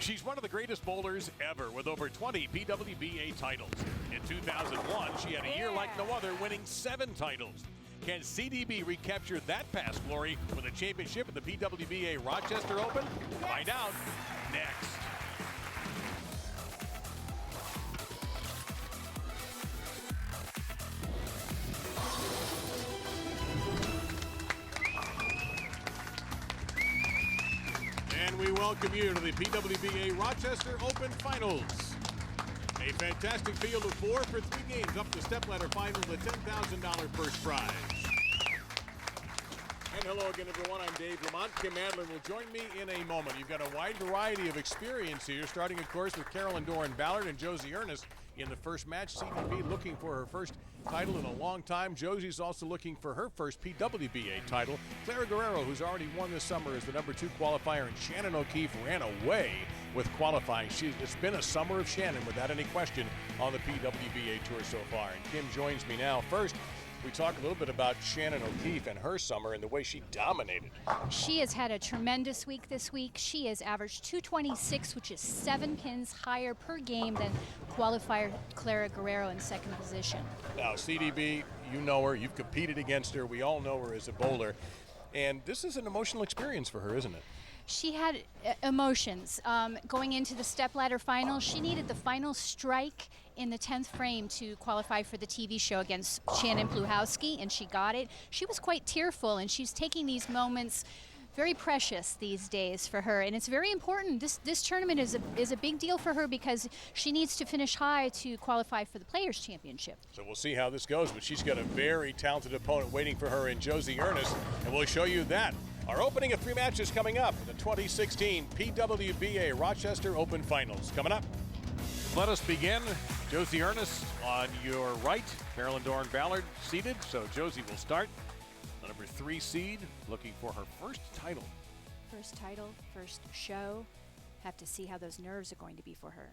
She's one of the greatest bowlers ever with over 20 PWBA titles. In 2001, she had a year like no other, winning 7 titles. Can CDB recapture that past glory with a championship at the PWBA Rochester Open? Find out next. And we welcome you to the PWBA Rochester Open Finals. A fantastic field of 4 for 3 games up to stepladder final, the $10,000 first prize. And hello again, everyone. I'm Dave Lamont. Kim Adler will join me in a moment. You've got a wide variety of experience here, starting, of course, with Carolyn Doran Ballard and Josie Ernest in the first match. CDB looking for her first title in a long time. Josie's also looking for her first PWBA title. Clara Guerrero, who's already won this summer, is the number 2 qualifier, and Shannon O'Keefe ran away with qualifying. It's been a summer of Shannon without any question on the PWBA Tour so far. And Kim joins me now. First, we talk a little bit about Shannon O'Keefe and her summer and the way she dominated. She has had a tremendous week this week. She has averaged 226, which is 7 pins higher per game than qualifier Clara Guerrero in second position. Now, CDB, you know her. You've competed against her. We all know her as a bowler. And this is an emotional experience for her, isn't it? She had emotions. Going into the stepladder final, she needed the final strike in the 10th frame to qualify for the TV show against Shannon Pluhowski, and she got it. She was quite tearful, and she's taking these moments very precious these days for her, and it's very important. This tournament is a big deal for her because she needs to finish high to qualify for the Players' Championship. So we'll see how this goes, but she's got a very talented opponent waiting for her in Josie Ernest, and we'll show you that. Our opening of 3 matches coming up in the 2016 PWBA Rochester Open Finals. Coming up. Let us begin. Josie Ernest on your right. Carolyn Doran Ballard seated, so Josie will start. The number 3 seed, looking for her first title. First title, first show. Have to see how those nerves are going to be for her.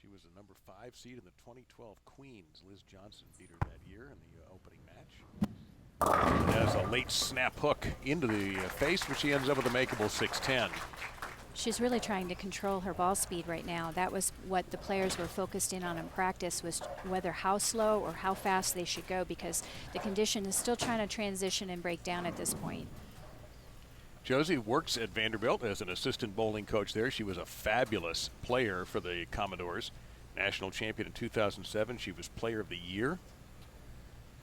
She was the number 5 seed in the 2012 Queens. Liz Johnson beat her that year in the opening match. Has a late snap hook into the face, but she ends up with a makeable 6-10. She's really trying to control her ball speed right now. That was what the players were focused in on in practice, was whether how slow or how fast they should go, because the condition is still trying to transition and break down at this point. Josie works at Vanderbilt as an assistant bowling coach there. She was a fabulous player for the Commodores. National champion in 2007. She was player of the year,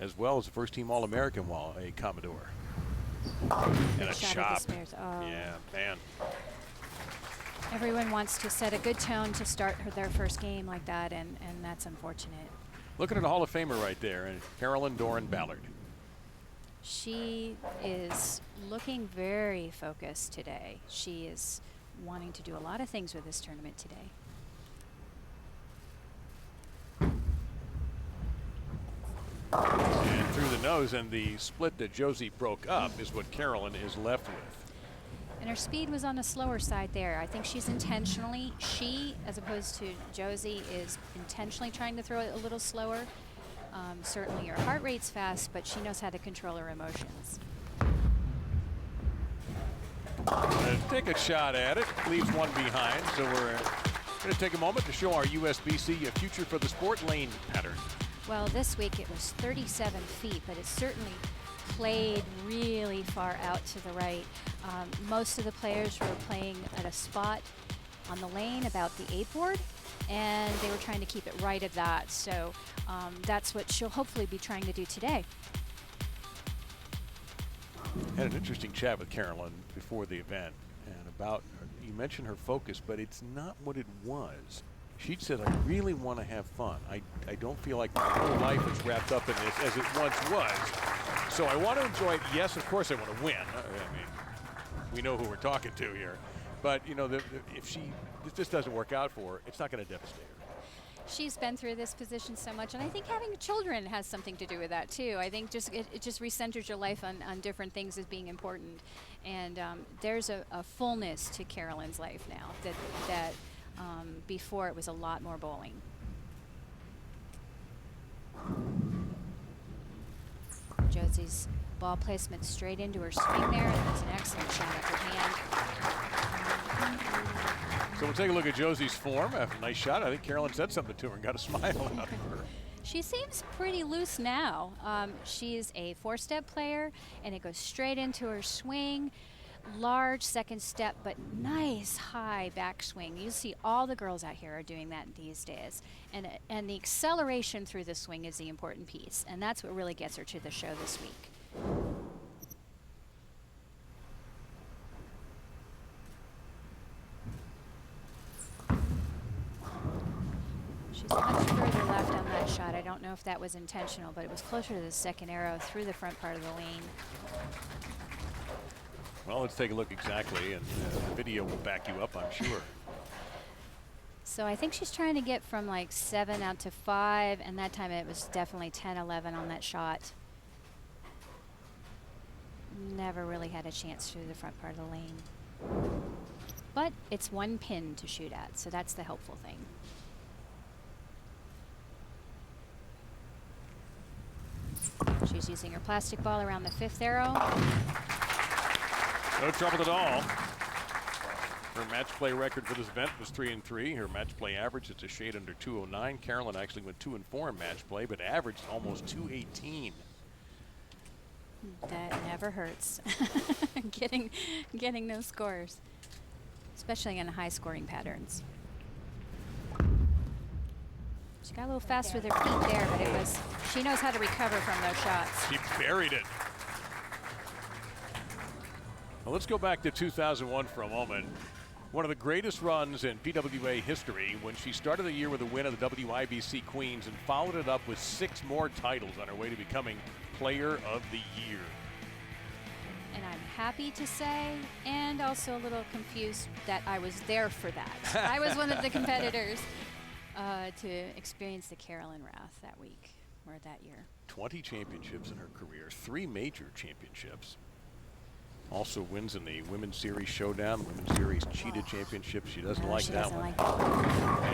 as well as a first-team All-American while a Commodore. And a chop. Oh. Yeah, man. Everyone wants to set a good tone to start their first game like that, and that's unfortunate. Looking at a Hall of Famer right there, and Carolyn Doran Ballard. She is looking very focused today. She is wanting to do a lot of things with this tournament today. And through the nose, and the split that Josie broke up is what Carolyn is left with. And her speed was on the slower side there. I think she's intentionally, as opposed to Josie, is intentionally trying to throw it a little slower. Certainly her heart rate's fast, but she knows how to control her emotions. Take a shot at it, leaves one behind, so we're going to take a moment to show our USBC Future for the Sport lane pattern. Well, this week it was 37 feet, but it certainly played really far out to the right. Most of the players were playing at a spot on the lane about the 8 board, and they were trying to keep it right at that. So that's what she'll hopefully be trying to do today. Had an interesting chat with Carolyn before the event, and about, you mentioned her focus, but it's not what it was. She said, I really want to have fun. I don't feel like my whole life is wrapped up in this as it once was. So I want to enjoy it. Yes, of course I want to win. I mean, we know who we're talking to here. But, you know, if this doesn't work out for her, it's not going to devastate her. She's been through this position so much, and I think having children has something to do with that too. I think it just recenters your life on different things as being important. And there's a fullness to Carolyn's life now that before it was a lot more bowling. Josie's ball placement straight into her swing there, and that's an excellent shot. So we'll take a look at Josie's form. A nice shot. I think Carolyn said something to her and got a smile out of her. She seems pretty loose now. She's a 4-step player, and it goes straight into her swing. Large second step, but nice high backswing. You see all the girls out here are doing that these days. And the acceleration through the swing is the important piece, and that's what really gets her to the show this week. She's much further left on that shot. I don't know if that was intentional, but it was closer to the second arrow through the front part of the lane. Well, let's take a look exactly, and the video will back you up, I'm sure. So I think she's trying to get from like 7 out to 5, and that time it was definitely 10-11 on that shot. Never really had a chance through the front part of the lane. But it's 1 pin to shoot at, so that's the helpful thing. She's using her plastic ball around the 5th arrow. No trouble at all. Her match play record for this event was 3-3. Her match play average is a shade under 209. Carolyn actually went 2-4 in match play, but averaged almost 218. That never hurts. getting those scores, especially in high scoring patterns. She got a little fast with her feet there, but she knows how to recover from those shots. She buried it. Well, let's go back to 2001 for a moment. One of the greatest runs in PWBA history when she started the year with a win of the WIBC Queens and followed it up with 6 more titles on her way to becoming Player of the Year. And I'm happy to say, and also a little confused, that I was there for that. I was one of the competitors to experience the Carolyn Wrath that week, or that year. 20 championships in her career, 3 major championships. Also wins in the Women's Series Showdown, the Women's Series Cheetah Championship. She doesn't like that one.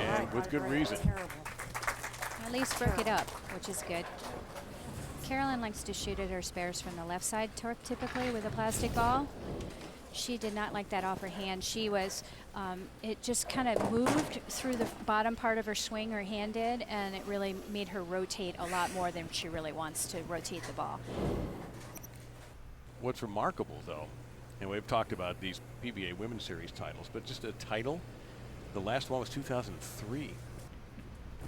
And with good reason. At least broke it up, which is good. Carolyn likes to shoot at her spares from the left side typically with a plastic ball. She did not like that off her hand. She was, it just kind of moved through the bottom part of her swing, her hand did, and it really made her rotate a lot more than she really wants to rotate the ball. What's remarkable, though, and we've talked about these PBA Women's Series titles, but just a title, the last one was 2003.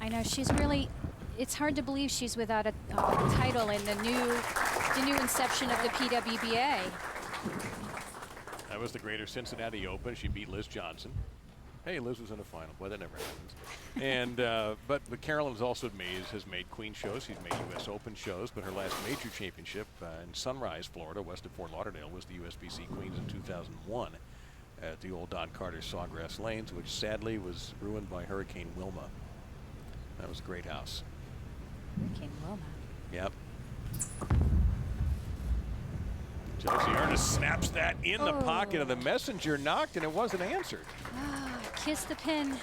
I know, she's really, it's hard to believe she's without a title in the new inception of the PWBA. That was the Greater Cincinnati Open. She beat Liz Johnson. Hey, Liz was in the final. Boy, that never happens. And but Carolyn's also has made Queen shows. She's made U.S. Open shows. But her last major championship in Sunrise, Florida, west of Fort Lauderdale, was the USBC Queens in 2001 at the old Don Carter Sawgrass Lanes, which sadly was ruined by Hurricane Wilma. That was a great house. Hurricane Wilma. Yep. Josie Ernest snaps that in the pocket of the messenger, knocked, and it wasn't answered. Kiss the pin.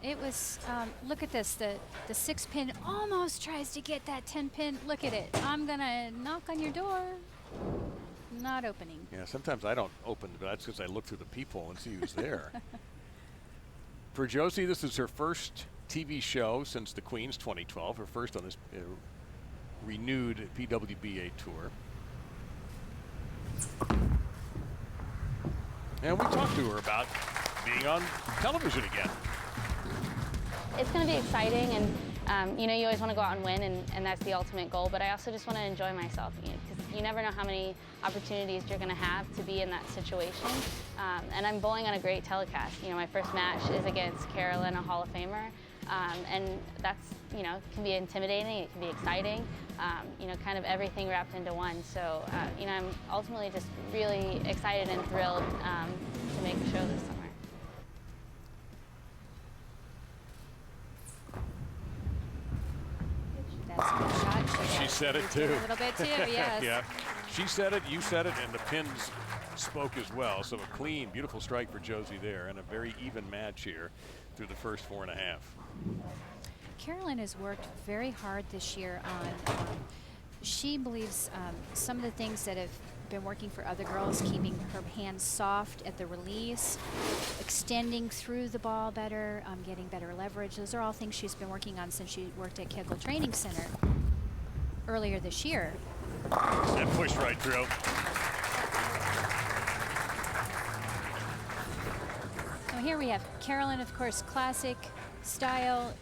It was, look at this, the 6 pin almost tries to get that 10 pin. Look at it. I'm gonna knock on your door. Not opening. Yeah, sometimes I don't open, but that's because I look through the peephole and see who's there. For Josie, this is her first TV show since the Queens 2012, her first on this renewed PWBA tour. And we talked to her about being on television again. It's going to be exciting, and you know, you always want to go out and win, and that's the ultimate goal, but I also just want to enjoy myself, because you never know how many opportunities you're going to have to be in that situation. And I'm bowling on a great telecast. You know, my first match is against Carolyn, a Hall of Famer, and that's, you know, can be intimidating, it can be exciting, you know, kind of everything wrapped into one. So, you know, I'm ultimately just really excited and thrilled to make the show this summer. That's a good shot. She said it too. A little bit too, yes. Yeah, she said it, you said it, and the pins spoke as well. So a clean, beautiful strike for Josie there, and a very even match here through the first 4.5. Carolyn has worked very hard this year on, she believes some of the things that have been working for other girls, keeping her hands soft at the release, extending through the ball better, getting better leverage. Those are all things she's been working on since she worked at Kegel Training Center earlier this year. That push right through. So here we have Carolyn, of course, classic style,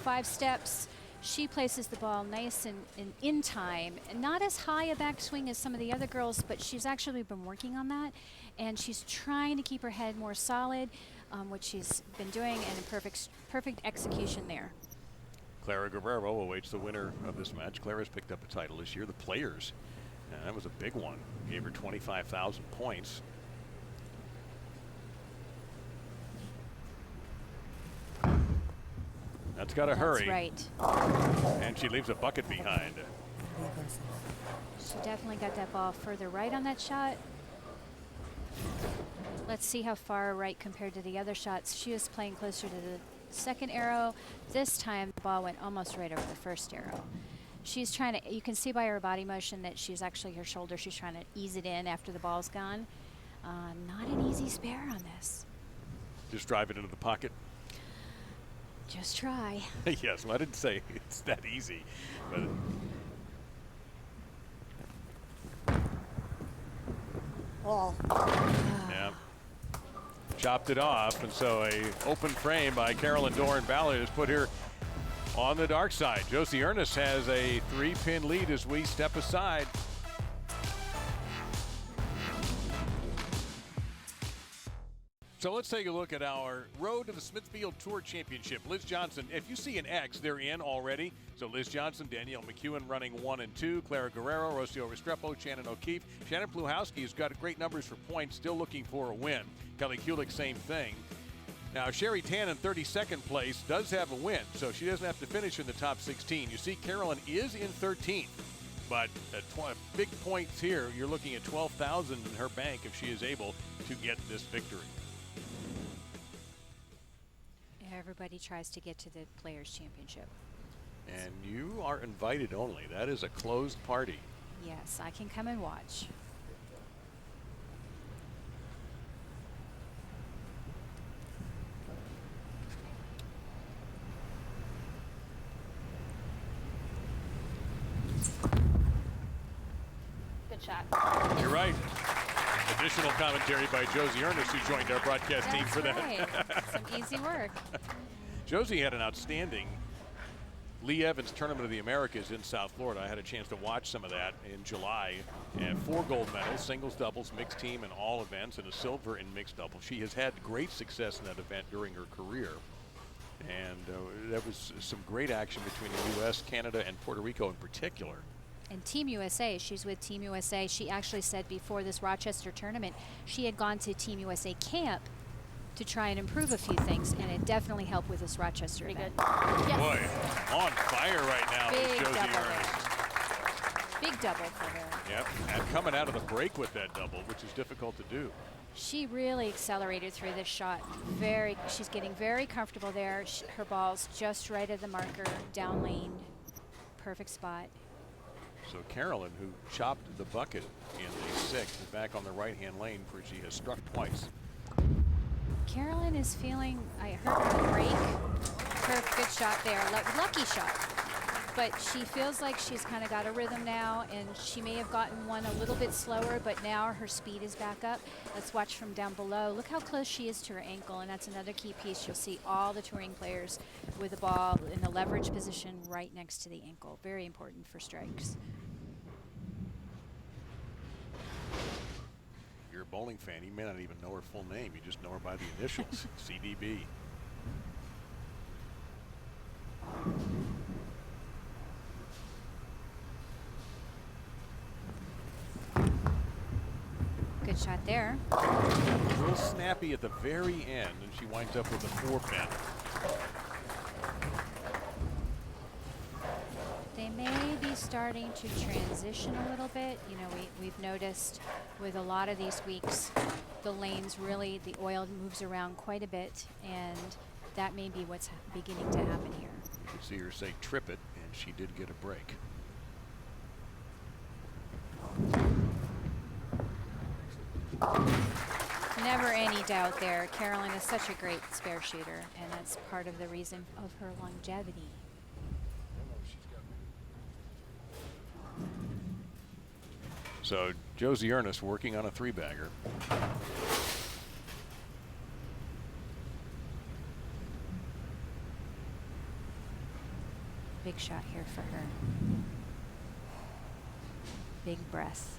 5 steps. She places the ball nice and in time, and not as high a backswing as some of the other girls, but she's actually been working on that, and she's trying to keep her head more solid, which she's been doing, and a perfect execution there. Clara Guerrero awaits the winner of this match. Clara's picked up a title this year. The Players, that was a big one. Gave her 25,000 points. That's got to hurry. That's right. And she leaves a bucket behind. She definitely got that ball further right on that shot. Let's see how far right compared to the other shots. She was playing closer to the second arrow. This time the ball went almost right over the first arrow. She's trying to, you can see by her body motion that she's actually, her shoulder, she's trying to ease it in after the ball's gone. Not an easy spare on this. Just drive it into the pocket. Just try. Yes, well, I didn't say it's that easy, but yeah, chopped it off, and so a open frame by Carolyn Doran-Ballard has put her on the dark side. Josie Ernest has a 3-pin lead as we step aside. So let's take a look at our road to the Smithfield Tour Championship. Liz Johnson, if you see an X, they're in already. So Liz Johnson, Danielle McEwen running 1 and 2, Clara Guerrero, Rocio Restrepo, Shannon O'Keefe. Shannon Pluhowski has got great numbers for points, still looking for a win. Kelly Kulik, same thing. Now, Sherry Tan in 32nd place does have a win, so she doesn't have to finish in the top 16. You see Carolyn is in 13th, but at big points here, you're looking at 12,000 in her bank if she is able to get this victory. Everybody tries to get to the Players' Championship. And you are invited only. That is a closed party. Yes, I can come and watch. Good shot. You're right. Additional commentary by Josie Ernest, who joined our broadcast team for that. Right. Some easy work. Josie had an outstanding Lee Evans Tournament of the Americas in South Florida. I had a chance to watch some of that in July. And 4 gold medals, singles, doubles, mixed team in all events, and a silver in mixed double. She has had great success in that event during her career. And there was some great action between the U.S., Canada, and Puerto Rico in particular. And Team USA, she's with Team USA. She actually said before this Rochester tournament, she had gone to Team USA camp to try and improve a few things, and it definitely helped with this Rochester event. Yes. Boy, on fire right now with Big Josie double Ernest. there. Big double for her. Yep, and coming out of the break with that double, which is difficult to do. She really accelerated through this shot. She's getting very comfortable there. Her ball's just right at the marker, down lane, perfect spot. So Carolyn, who chopped the bucket in the 6th, is back on the right-hand lane where she has struck twice. Carolyn is feeling, I heard her break. Good shot there, lucky shot. But she feels like she's kind of got a rhythm now, and she may have gotten one a little bit slower, but now her speed is back up. Let's watch from down below. Look how close she is to her ankle, and that's another key piece. You'll see all the touring players with the ball in the leverage position right next to the ankle. Very important for strikes. If you're a bowling fan, you may not even know her full name. You just know her by the initials, CDB. Good shot there. A little snappy at the very end, and she winds up with a 4-pin. They may be starting to transition a little bit. You know, we've noticed with a lot of these weeks, the lanes really, the oil moves around quite a bit, and that may be what's beginning to happen here. You can see her say trip it, and she did get a break. Never any doubt there. Carolyn is such a great spare shooter, and that's part of the reason of her longevity. So Josie Ernest working on a three-bagger. Big shot here for her. Big breath.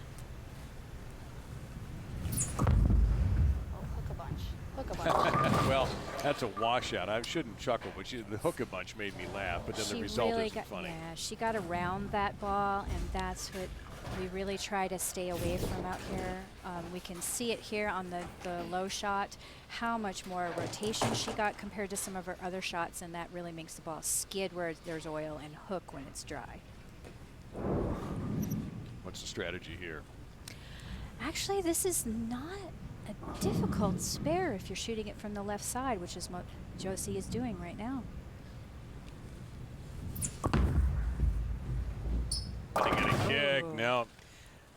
Oh, hook a bunch. Hook a bunch. Well, that's a washout. I shouldn't chuckle, but the hook a bunch made me laugh, but then the result isn't funny. Yeah, she got around that ball, and that's what we really try to stay away from out here. We can see it here on the low shot, how much more rotation she got compared to some of her other shots, and that really makes the ball skid where there's oil and hook when it's dry. What's the strategy here? Actually, this is not a difficult spare if you're shooting it from the left side, which is what Josie is doing right now. Getting a kick. Now,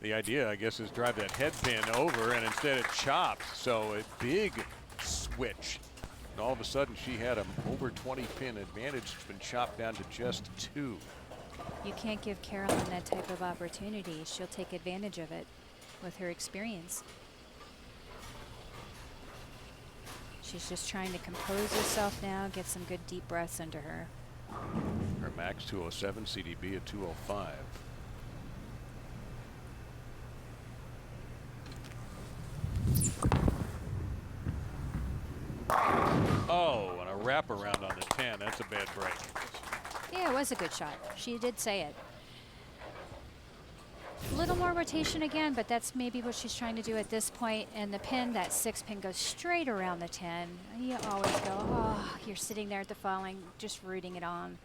the idea, I guess, is drive that head pin over, and instead it chops. So a big switch. And all of a sudden, she had an over 20 pin advantage. It's been chopped down to just 2. You can't give Carolyn that type of opportunity. She'll take advantage of it with her experience. She's just trying to compose herself now, get some good deep breaths under her. Her max 207, CDB at 205. Oh, and a wraparound on the 10. That's a bad break. Yeah, it was a good shot. She did say it. A little more rotation again, but that's maybe what she's trying to do at this point. And the pin, that 6 pin, goes straight around the 10. You always go, oh, you're sitting there at the following, just rooting it on.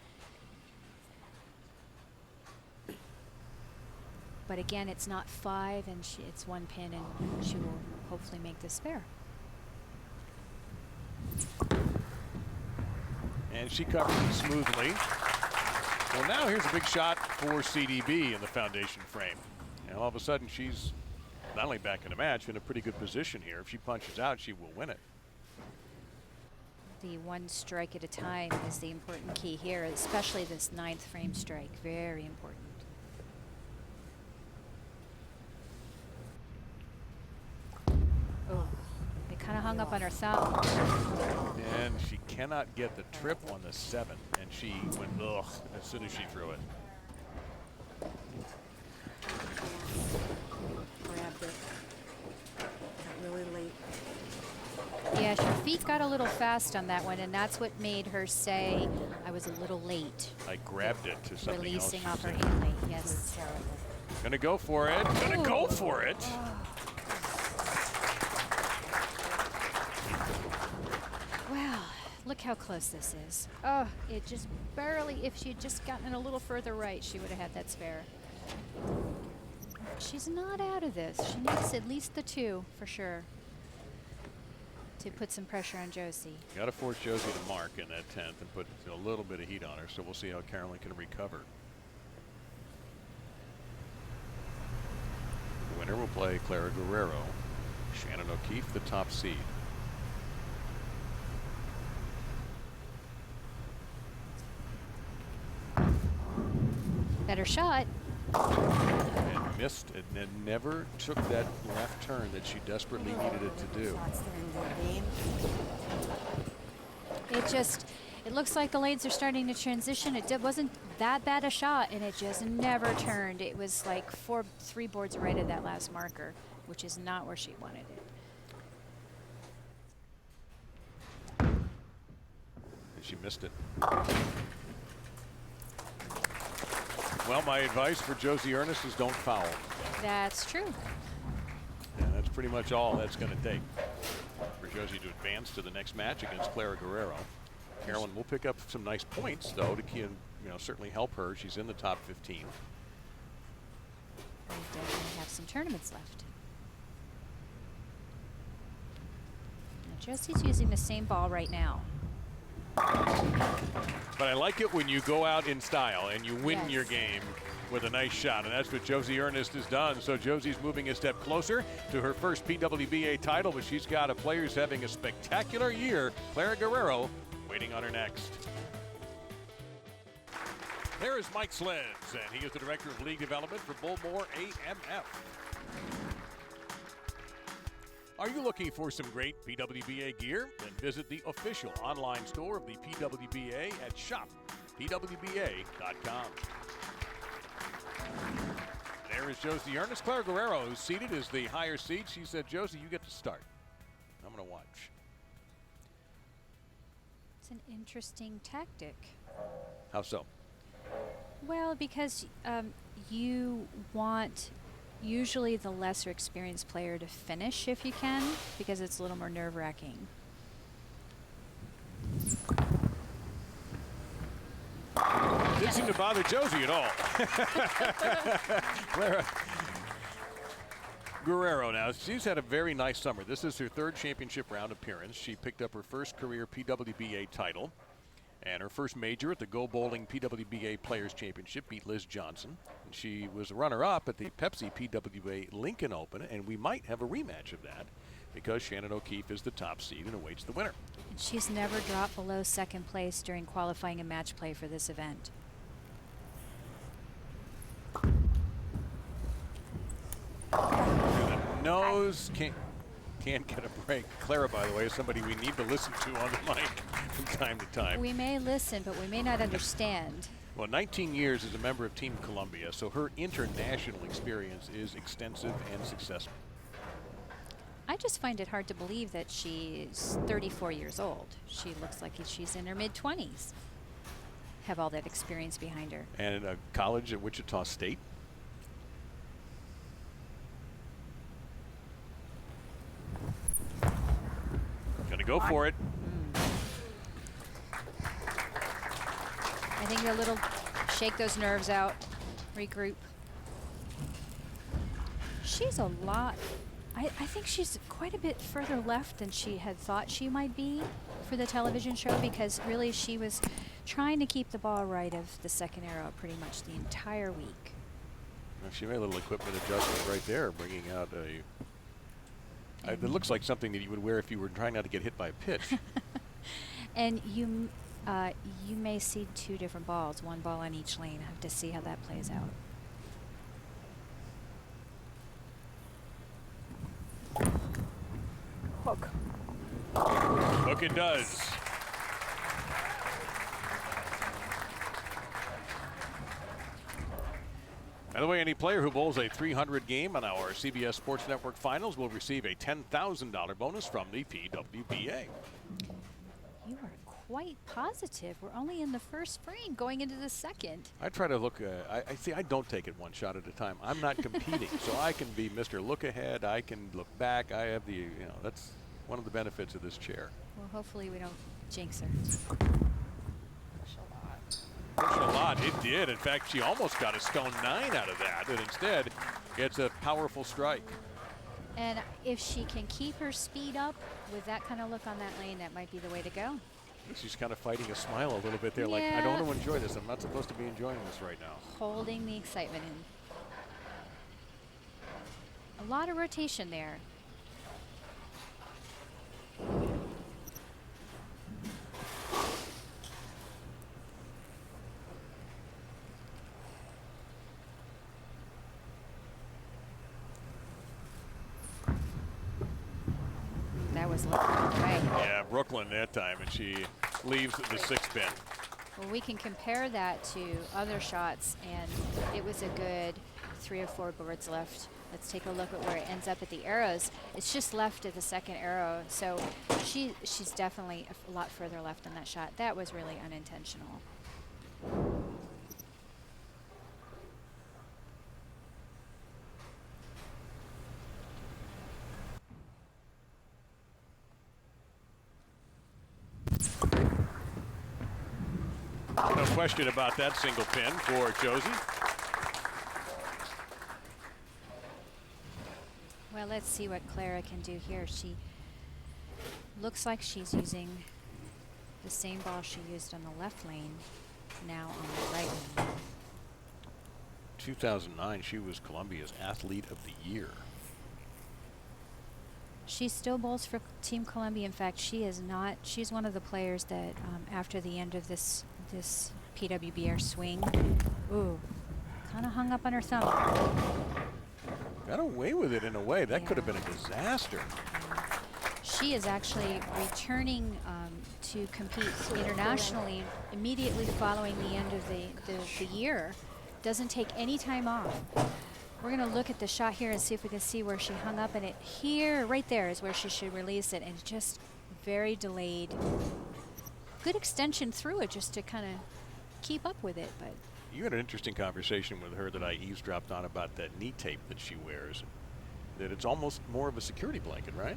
But again, it's not 5, and it's 1 pin, and she will hopefully make this spare. And she covers it smoothly. Well, now here's a big shot for CDB in the foundation frame. And all of a sudden, she's not only back in the match, in a pretty good position here. If she punches out, she will win it. The one strike at a time is the important key here, especially this 9th frame strike. Very important. Oh, it kind of hung up on her thumb. And she cannot get the trip on the 7, and she went ugh as soon as she threw it. Grabbed it. Got really late. Yeah, her feet got a little fast on that one, and that's what made her say, I was a little late. I grabbed it to something Releasing else. off her hand late, yes. Gonna go for it. Gonna go for it. Wow, look how close this is. Oh, it just barely, if she had just gotten it a little further right, she would have had that spare. She's not out of this. She needs at least the 2 for sure to put some pressure on Josie. Got to force Josie to mark in that 10th and put a little bit of heat on her, so we'll see how Carolyn can recover. The winner will play Clara Guerrero. Shannon O'Keefe, the top seed. Better shot. And missed it, and never took that left turn that she desperately needed it to do. It looks like the lanes are starting to transition. It wasn't that bad a shot, and it just never turned. It was like 3 boards right at that last marker, which is not where she wanted it. And she missed it. Well, my advice for Josie Ernest is don't foul. That's true. And that's pretty much all that's going to take for Josie to advance to the next match against Clara Guerrero. Carolyn will pick up some nice points, though, to certainly help her. She's in the top 15. We definitely have some tournaments left. Now, Josie's using the same ball right now. But I like it when you go out in style and you win Yes. your game with a nice shot, and that's what Josie Ernest has done. So Josie's moving a step closer to her first PWBA title, but she's got a player's having a spectacular year. Clara Guerrero waiting on her next. There is Mike Sledge, and he is the Director of League Development for Bullmore AMF. Are you looking for some great PWBA gear? Then visit the official online store of the PWBA at shoppwba.com. There is Josie Ernest. Clara Guerrero, who's seated, is the higher seat. She said, Josie, you get to start. I'm going to watch. It's an interesting tactic. How so? Well, because you want usually the lesser experienced player to finish if you can, because it's a little more nerve-wracking. Didn't seem to bother Josie at all. Clara Guerrero now, she's had a very nice summer. This is her third championship round appearance. She picked up her first career PWBA title and her first major at the Go Bowling PWBA Players Championship, beat Liz Johnson. And she was a runner-up at the Pepsi PWBA Lincoln Open, and we might have a rematch of that because Shannon O'Keefe is the top seed and awaits the winner. And she's never dropped below second place during qualifying and match play for this event. The nose can't get a break. Clara, by the way, is somebody we need to listen to on the mic from time to time. We may listen, but we may not understand. Well, 19 years as a member of Team Columbia, so her international experience is extensive and successful. I just find it hard to believe that she's 34 years old. She looks like she's in her mid-20s. Have all that experience behind her. And a college at Wichita State. Gonna go for it. I think a little shake those nerves out, regroup. She's a lot. I think she's quite a bit further left than she had thought she might be for the television show, because really she was trying to keep the ball right of the second arrow pretty much the entire week. Well, she made a little equipment adjustment right there, bringing out it looks like something that you would wear if you were trying not to get hit by a pitch. And you may see two different balls, one ball on each lane. Have to see how that plays out. Hook. Hook it does. By the way, any player who bowls a 300 game on our CBS Sports Network finals will receive a $10,000 bonus from the PWBA. You are quite positive. We're only in the first frame going into the second. I try to look, I see, I don't take it one shot at a time. I'm not competing, so I can be Mr. Look Ahead. I can look back. I have the, that's one of the benefits of this chair. Well, hopefully we don't jinx her. Pushed a lot. It did. In fact, she almost got a stone 9 out of that, and instead it's a powerful strike. And if she can keep her speed up with that kind of look on that lane, that might be the way to go. She's kind of fighting a smile a little bit there, like, I don't want to enjoy this. I'm not supposed to be enjoying this right now. Holding the excitement in. A lot of rotation there. That was looking away. Yeah, Brooklyn that time, and she leaves the 6th pin. Well, we can compare that to other shots, and it was a good 3 or 4 boards left. Let's take a look at where it ends up at the arrows. It's just left at the second arrow, so she's definitely a lot further left on that shot. That was really unintentional. No question about that single pin for Josie. Well, let's see what Clara can do here. She looks like she's using the same ball she used on the left lane, now on the right lane. 2009, she was Columbia's Athlete of the Year. She still bowls for Team Columbia. In fact, she is not. She's one of the players that, after the end of this PWBA swing, kind of hung up on her thumb. Got away with it in a way. That could have been a disaster. She is actually returning to compete internationally immediately following the end of the year. Doesn't take any time off. We're going to look at the shot here and see if we can see where she hung up, and it here, right there, is where she should release it, and just very delayed. Good extension through it just to kind of keep up with it. But You had an interesting conversation with her that I eavesdropped on about that knee tape that she wears. That it's almost more of a security blanket, right?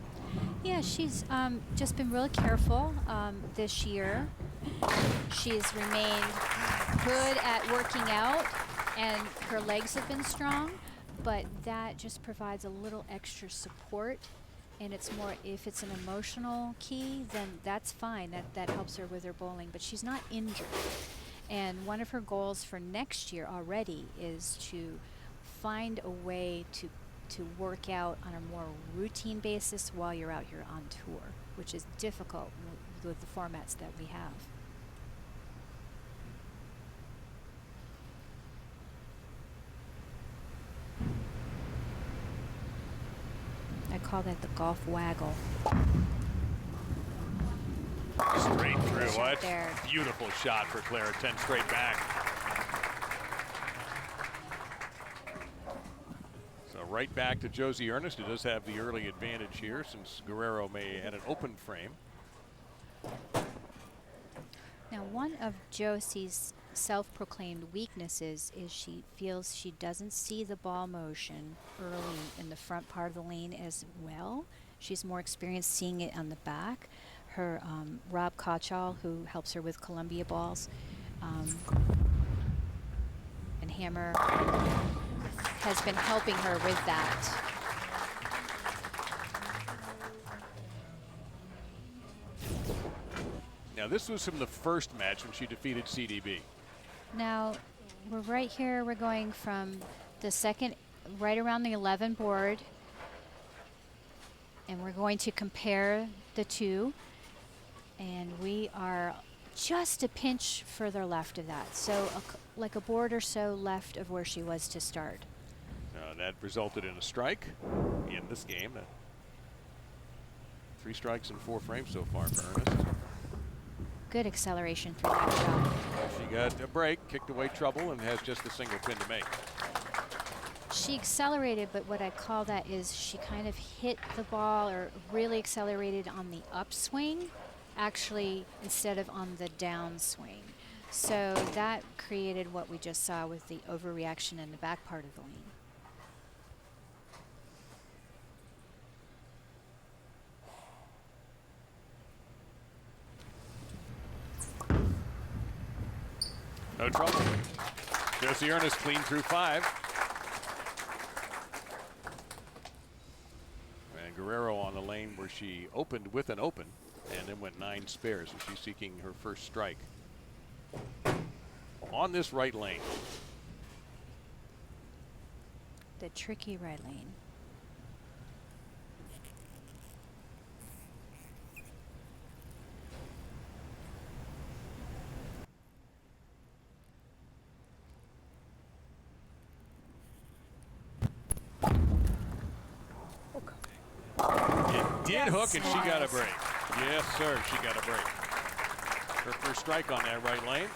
yeah, she's just been really careful this year. She's remained good at working out, and her legs have been strong, but that just provides a little extra support. And it's more, if it's an emotional key, then that's fine. That helps her with her bowling, but she's not injured. And one of her goals for next year already is to find a way to work out on a more routine basis while you're out here on tour, which is difficult with the formats that we have. I call that the golf waggle. Straight through. Shot What? there. Beautiful shot for Clara. 10 straight back. So right back to Josie Ernest, who does have the early advantage here since Guerrero may had an open frame. Now, one of Josie's self-proclaimed weaknesses is she feels she doesn't see the ball motion early in the front part of the lane as well. She's more experienced seeing it on the back. Her Rob Kochal, who helps her with Columbia balls, and Hammer has been helping her with that. Now this was from the first match when she defeated CDB. Now, we're right here. We're going from the second, right around the 11 board, and we're going to compare the two. And we are just a pinch further left of that, so like a board or so left of where she was to start. That resulted in a strike in this game. 3 strikes and 4 frames so far for Ernest. Good acceleration through that shot. She got a break, kicked away trouble, and has just a single pin to make. She accelerated, but what I call that is she kind of hit the ball or really accelerated on the upswing, actually, instead of on the downswing. So that created what we just saw with the overreaction in the back part of the lane. No trouble. Josie Ernest clean through 5. And Guerrero on the lane where she opened with an open and then went 9 spares, and she's seeking her first strike on this right lane. The tricky right lane. It did hook, and she got a break. Yes, sir, she got a break. Her first strike on that right lane.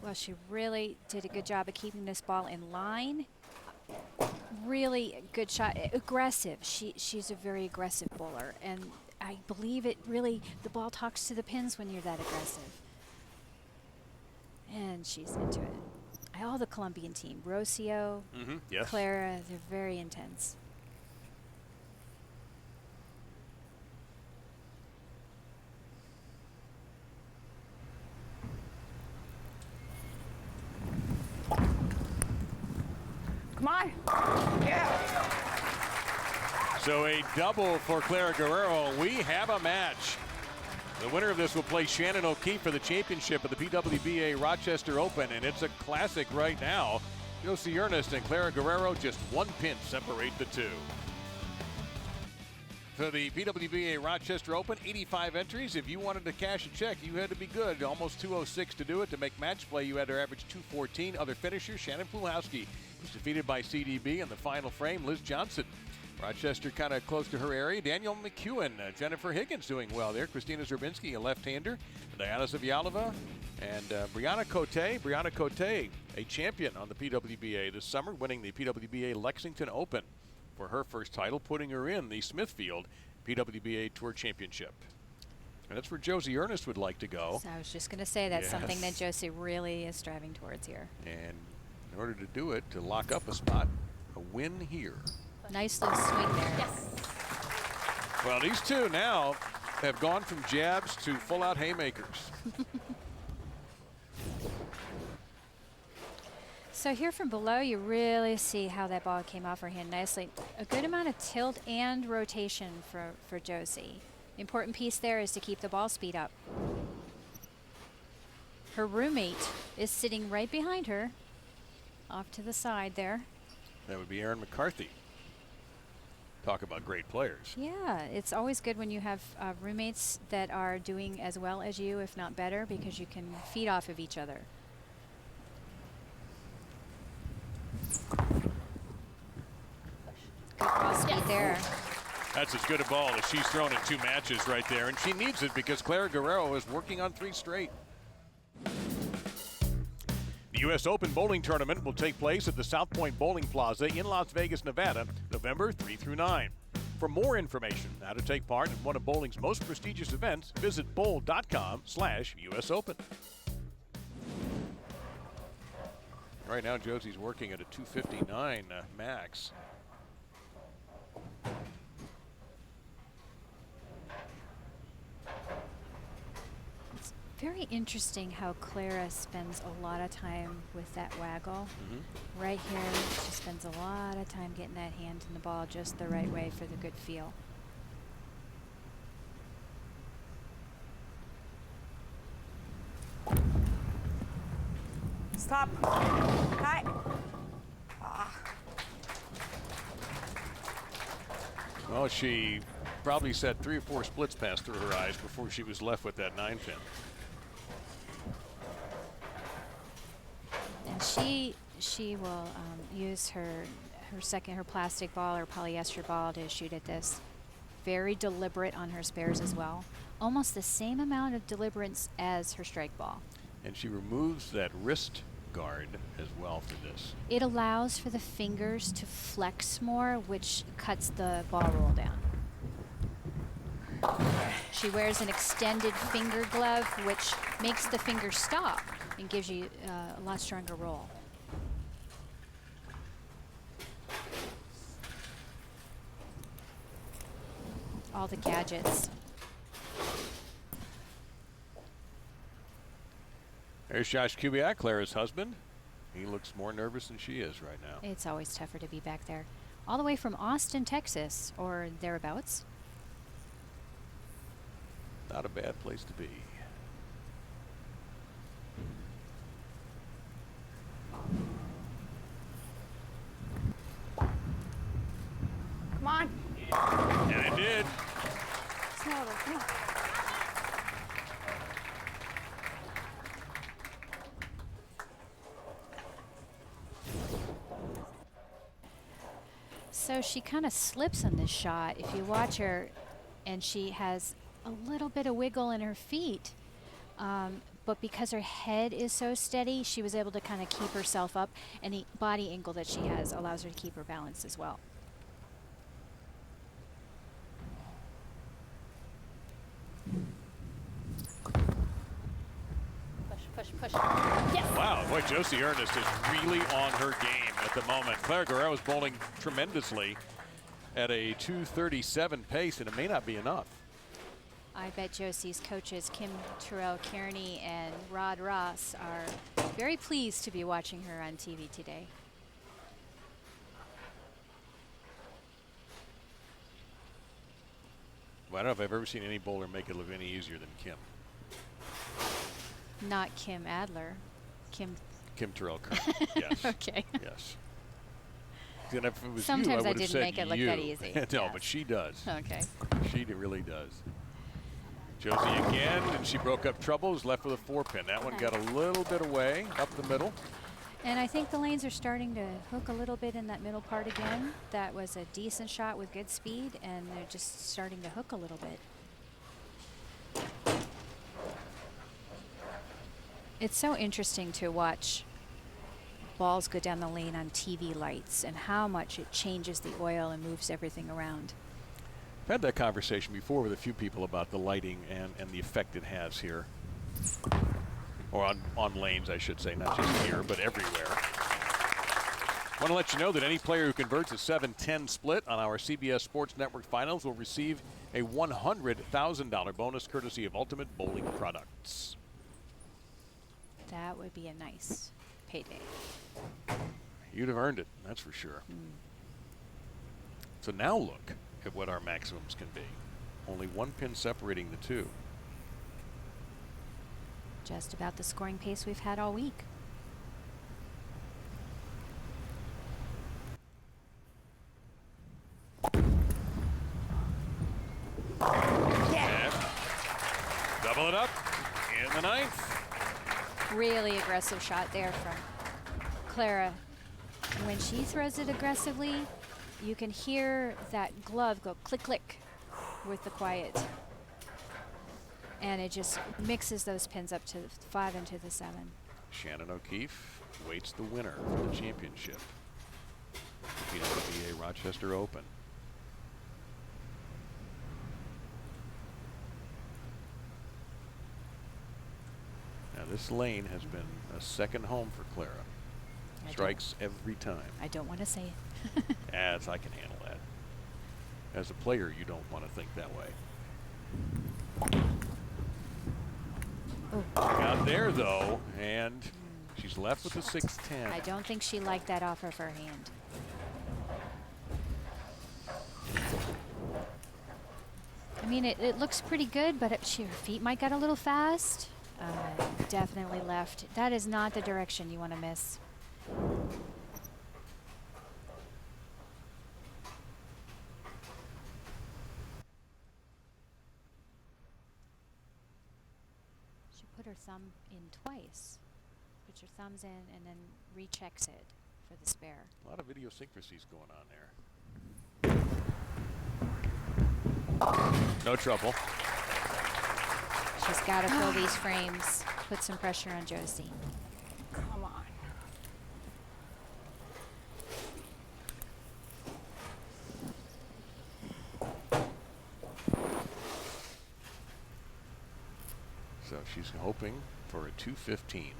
Well, she really did a good job of keeping this ball in line. Really good shot. Aggressive. She's a very aggressive bowler, and I believe it really, the ball talks to the pins when you're that aggressive. And she's into it. All the Colombian team, Rocio, Yes. Clara, they're very intense. Come on. Yeah. So a double for Clara Guerrero. We have a match. The winner of this will play Shannon O'Keefe for the championship of the PWBA Rochester Open, and it's a classic right now. Josie Ernest and Clara Guerrero, just 1 pin separate the two. For the PWBA Rochester Open, 85 entries. If you wanted to cash a check, you had to be good. Almost 206 to do it. To make match play, you had to average 214. Other finishers, Shannon Pluhowski was defeated by CDB in the final frame. Liz Johnson. Rochester kind of close to her area. Daniel McEwen, Jennifer Higgins doing well there. Christina Zerbinski, a left-hander. Diana Zavyalova and Brianna Cote. Brianna Cote, a champion on the PWBA this summer, winning the PWBA Lexington Open for her first title, putting her in the Smithfield PWBA Tour Championship. And that's where Josie Ernest would like to go. So I was just going to say that's Yes. something that Josie really is striving towards here. And in order to do it, to lock up a spot, a win here. Nice little swing there. Yes. Well, these two now have gone from jabs to full-out haymakers. So here from below, you really see how that ball came off her hand nicely. A good amount of tilt and rotation for Josie. The important piece there is to keep the ball speed up. Her roommate is sitting right behind her, off to the side there. That would be Erin McCarthy. Talk about great players. Yeah, it's always good when you have roommates that are doing as well as you, if not better, because you can feed off of each other. Good ball speed there. That's as good a ball as she's thrown in 2 matches right there, and she needs it because Clara Guerrero is working on 3 straight. The U.S. Open Bowling Tournament will take place at the South Point Bowling Plaza in Las Vegas, Nevada, November 3 through 9. For more information on how to take part in one of bowling's most prestigious events, visit bowl.com/US Open. Right now, Josie's working at a 259 max. Very interesting how Clara spends a lot of time with that waggle. Right here, she spends a lot of time getting that hand in the ball just the right way for the good feel. Stop. Hi. Well, she probably said 3 or 4 splits passed through her eyes before she was left with that 9-pin. And she will use her plastic ball or polyester ball to shoot at this. Very deliberate on her spares as well. Almost the same amount of deliberance as her strike ball. And she removes that wrist guard as well for this. It allows for the fingers to flex more, which cuts the ball roll down. She wears an extended finger glove, which makes the finger stop and gives you a lot stronger roll. All the gadgets. There's Josh Kubiak, Clara's husband. He looks more nervous than she is right now. It's always tougher to be back there. All the way from Austin, Texas, or thereabouts. Not a bad place to be. Come on. And it did. Come on. So she kind of slips on this shot. If you watch her, and she has a little bit of wiggle in her feet, but because her head is so steady, she was able to kind of keep herself up, and the body angle that she has allows her to keep her balance as well. Push, push, push. Yes. Wow, boy, Josie Ernest is really on her game at the moment. Clara Guerrero is bowling tremendously at a 237 pace, and it may not be enough. I bet Josie's coaches, Kim Terrell Kearney and Rod Ross, are very pleased to be watching her on TV today. Well, I don't know if I've ever seen any bowler make it look any easier than Kim. Not Kim Adler. Kim Terrell Curran. Yes. Okay. Yes. And if it was Sometimes you, I would have didn't said make it look you. that easy. No, Yes. but she does. Okay. She really does. Josie again, and she broke up troubles, left with a 4-pin. That one got a little bit away up the middle. And I think the lanes are starting to hook a little bit in that middle part again. That was a decent shot with good speed, and they're just starting to hook a little bit. It's so interesting to watch balls go down the lane on TV lights and how much it changes the oil and moves everything around. I've had that conversation before with a few people about the lighting and the effect it has here. Or on lanes, I should say, not just here, but everywhere. I want to let you know that any player who converts a 7-10 split on our CBS Sports Network finals will receive a $100,000 bonus courtesy of Ultimate Bowling Products. That would be a nice payday. You'd have earned it, that's for sure. So now look at what our maximums can be. Only 1 pin separating the two. Just about the scoring pace we've had all week. And double it up in the 9th. Really aggressive shot there from Clara. When she throws it aggressively, you can hear that glove go click, click with the quiet. And it just mixes those pins up to the 5 and to the 7. Shannon O'Keefe waits the winner for the championship. The PWBA Rochester Open. Now this lane has been a second home for Clara. Strikes every time. I don't want to say it. As I can handle that. As a player, you don't want to think that way. Oh. Got there though, and she's left with the 6-10. I don't think she liked that off of her hand. I mean, it looks pretty good, but her feet might get a little fast. Definitely left. That is not the direction you want to miss. She put her thumb in twice. Puts your thumbs in and then rechecks it for the spare. A lot of idiosyncrasies going on there. No trouble. She's got to fill these frames. Put some pressure on Josie. Come on. So she's hoping for a 215.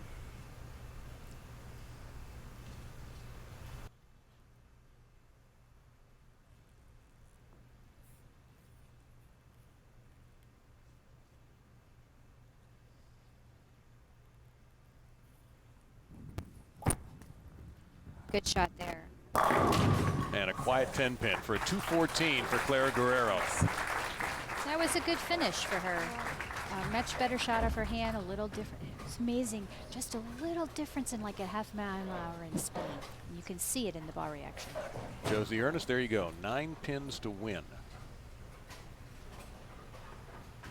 Good shot there. And a quiet 10-pin for a 214 for Clara Guerrero. That was a good finish for her. A much better shot of her hand, a little different. It's amazing. Just a little difference in like a half mile an hour in speed. And you can see it in the ball reaction. Josie Ernest, there you go. 9 pins to win.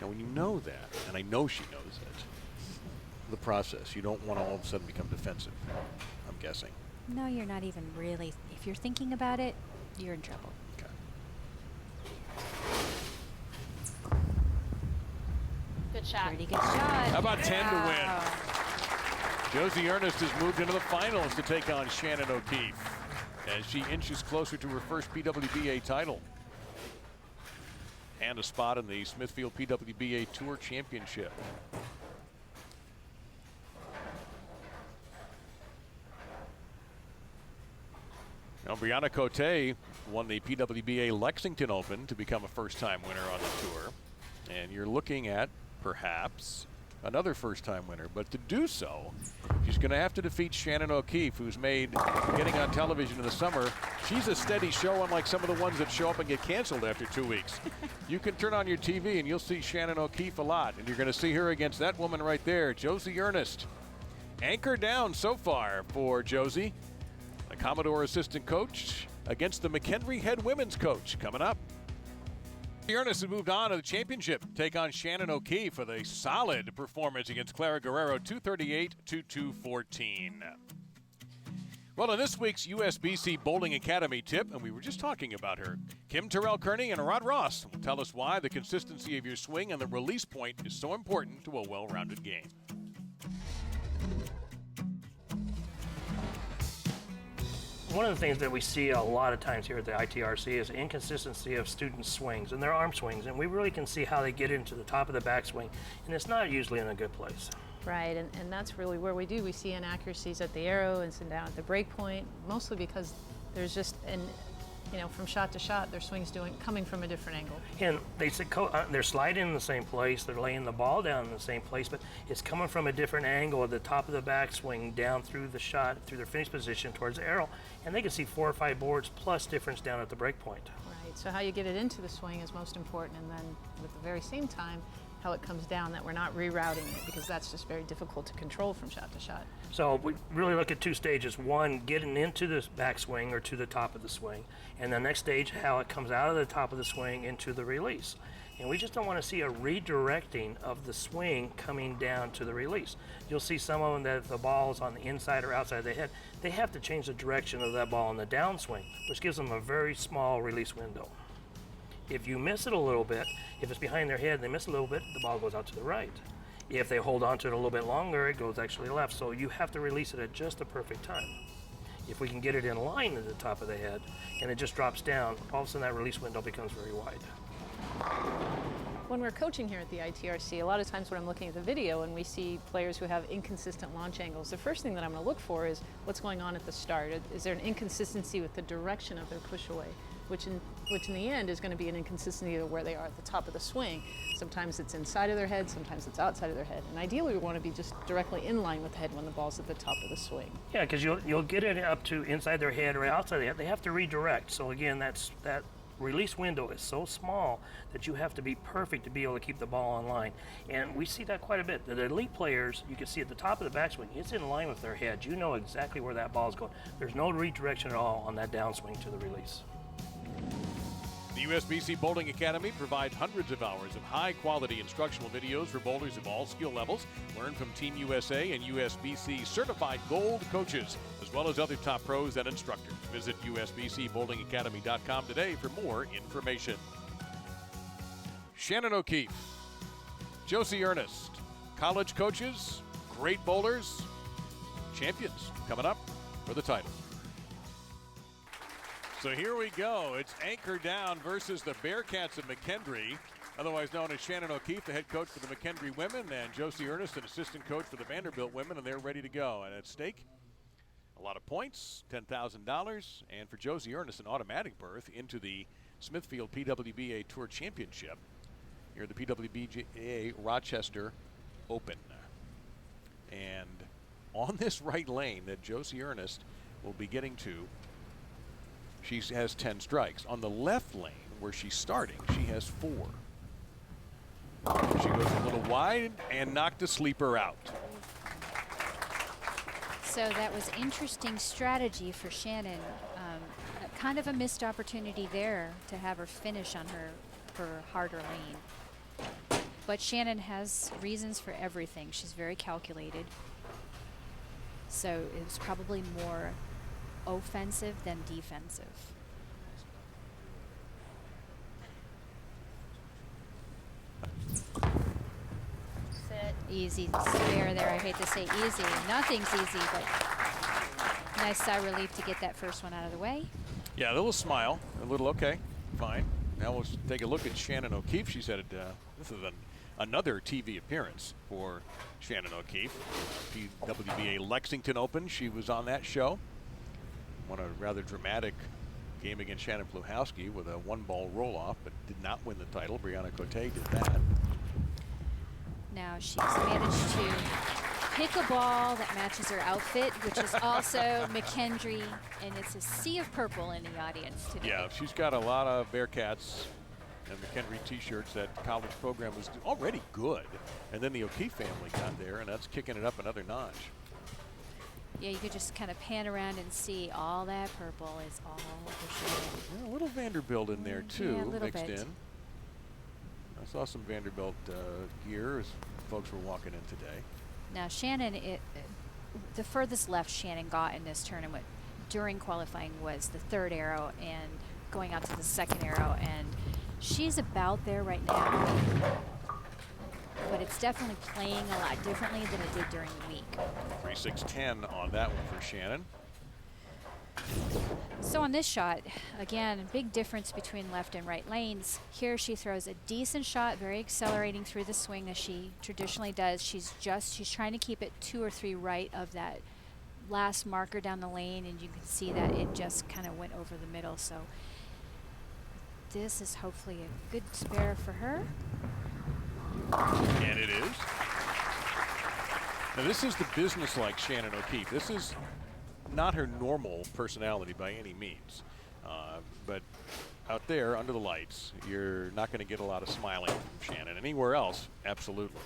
Now, when you know that, and I know she knows it, the process, you don't want to all of a sudden become defensive, I'm guessing. No, you're not even really. If you're thinking about it, you're in trouble. Okay. Good shot. Pretty good shot. How about 10 to win? Josie Ernest has moved into the finals to take on Shannon O'Keefe as she inches closer to her first PWBA title and a spot in the Smithfield PWBA Tour Championship. Now, Brianna Cote won the PWBA Lexington Open to become a first-time winner on the tour. And you're looking at, perhaps, another first-time winner. But to do so, she's got going to have to defeat Shannon O'Keefe, who's made getting on television in the summer. She's a steady show, unlike some of the ones that show up and get canceled after 2 weeks. You can turn on your TV and you'll see Shannon O'Keefe a lot, and you're going to see her against that woman right there, Josie Ernest. Anchor down so far for Josie, the Commodore assistant coach, against the McHenry head women's coach. Coming up, Ernest has moved on to the championship. Take on Shannon O'Keefe with a solid performance against Clara Guerrero, 238 to 214. Well, in this week's USBC Bowling Academy tip, and we were just talking about her, Kim Terrell-Kearney and Rod Ross will tell us why the consistency of your swing and the release point is so important to a well-rounded game. One of the things that we see a lot of times here at the ITRC is inconsistency of students' swings and their arm swings, and we really can see how they get into the top of the backswing, and it's not usually in a good place. Right, and that's really where we do. We see inaccuracies at the arrow and some down at the break point, mostly because there's just from shot to shot, their swing's coming from a different angle. And they're sliding in the same place, they're laying the ball down in the same place, but it's coming from a different angle at the top of the backswing, down through the shot, through their finish position towards the arrow, and they can see 4 or 5 boards plus difference down at the break point. Right, so how you get it into the swing is most important, and then at the very same time, how it comes down, that we're not rerouting it, because that's just very difficult to control from shot to shot. So we really look at 2 stages. One, getting into the backswing or to the top of the swing, and the next stage, how it comes out of the top of the swing into the release. And we just don't want to see a redirecting of the swing coming down to the release. You'll see some of them that if the ball is on the inside or outside of the head, they have to change the direction of that ball in the downswing, which gives them a very small release window. If you miss it a little bit, if it's behind their head and they miss a little bit, the ball goes out to the right. If they hold on to it a little bit longer, it goes actually left. So you have to release it at just the perfect time. If we can get it in line at the top of the head and it just drops down, all of a sudden that release window becomes very wide. When we're coaching here at the ITRC, a lot of times when I'm looking at the video and we see players who have inconsistent launch angles, the first thing that I'm going to look for is what's going on at the start. Is there an inconsistency with the direction of their push away? Which in the end is going to be an inconsistency of where they are at the top of the swing. Sometimes it's inside of their head, sometimes it's outside of their head. And ideally we want to be just directly in line with the head when the ball's at the top of the swing. Yeah, because you'll get it up to inside their head or outside their head. They have to redirect. So again, that release window is so small that you have to be perfect to be able to keep the ball on line. And we see that quite a bit. The elite players, you can see at the top of the backswing, it's in line with their head. You know exactly where that ball's going. There's no redirection at all on that downswing to the release. The USBC Bowling Academy provides hundreds of hours of high-quality instructional videos for bowlers of all skill levels. Learn from Team USA and USBC certified gold coaches, as well as other top pros and instructors. Visit usbcbowlingacademy.com today for more information. Shannon O'Keefe, Josie Ernest, college coaches, great bowlers, champions coming up for the title. So here we go. It's Anchor Down versus the Bearcats of McHenry, otherwise known as Shannon O'Keefe, the head coach for the McHenry women, and Josie Ernest, an assistant coach for the Vanderbilt women, and they're ready to go. And at stake, a lot of points, $10,000, and for Josie Ernest, an automatic berth into the Smithfield PWBA Tour Championship here at the PWBA Rochester Open. And on this right lane that Josie Ernest will be getting to, she has 10 strikes. On the left lane, where she's starting, she has 4. She goes a little wide and knocked a sleeper out. So that was interesting strategy for Shannon. Kind of a missed opportunity there to have her finish on her harder lane. But Shannon has reasons for everything. She's very calculated. So it was probably more offensive than defensive. Sit. Easy spare there. I hate to say easy. Nothing's easy, but nice sigh of relief to get that first one out of the way. Yeah, a little smile, a little okay, fine. Now we'll take a look at Shannon O'Keefe. She said this is another TV appearance for Shannon O'Keefe. PWBA Lexington Open, she was on that show. Won a rather dramatic game against Shannon Pluhowski with a 1-ball roll-off, but did not win the title. Brianna Cote did that. Now she's managed to pick a ball that matches her outfit, which is also McKendry, and it's a sea of purple in the audience today. Yeah, she's got a lot of Bearcats and McKendry t-shirts. That college program was already good, and then the O'Keefe family got there, and that's kicking it up another notch. Yeah, you could just kind of pan around and see all that purple is all for sure. Yeah, a little Vanderbilt in there too, Yeah, a little mixed bit. in. I saw some Vanderbilt gear as folks were walking in today. Now Shannon, the furthest left Shannon got in this tournament during qualifying was the third arrow and going out to the second arrow, and she's about there right now. But it's definitely playing a lot differently than it did during the week. 3.610 on that one for Shannon. So on this shot, again, a big difference between left and right lanes. Here she throws a decent shot, very accelerating through the swing as she traditionally does. She's trying to keep it 2 or 3 right of that last marker down the lane, and you can see that it just kind of went over the middle. So this is hopefully a good spare for her. And it is. Now this is the business-like Shannon O'Keefe. This is not her normal personality by any means. But out there under the lights, you're not going to get a lot of smiling from Shannon. Anywhere else, absolutely.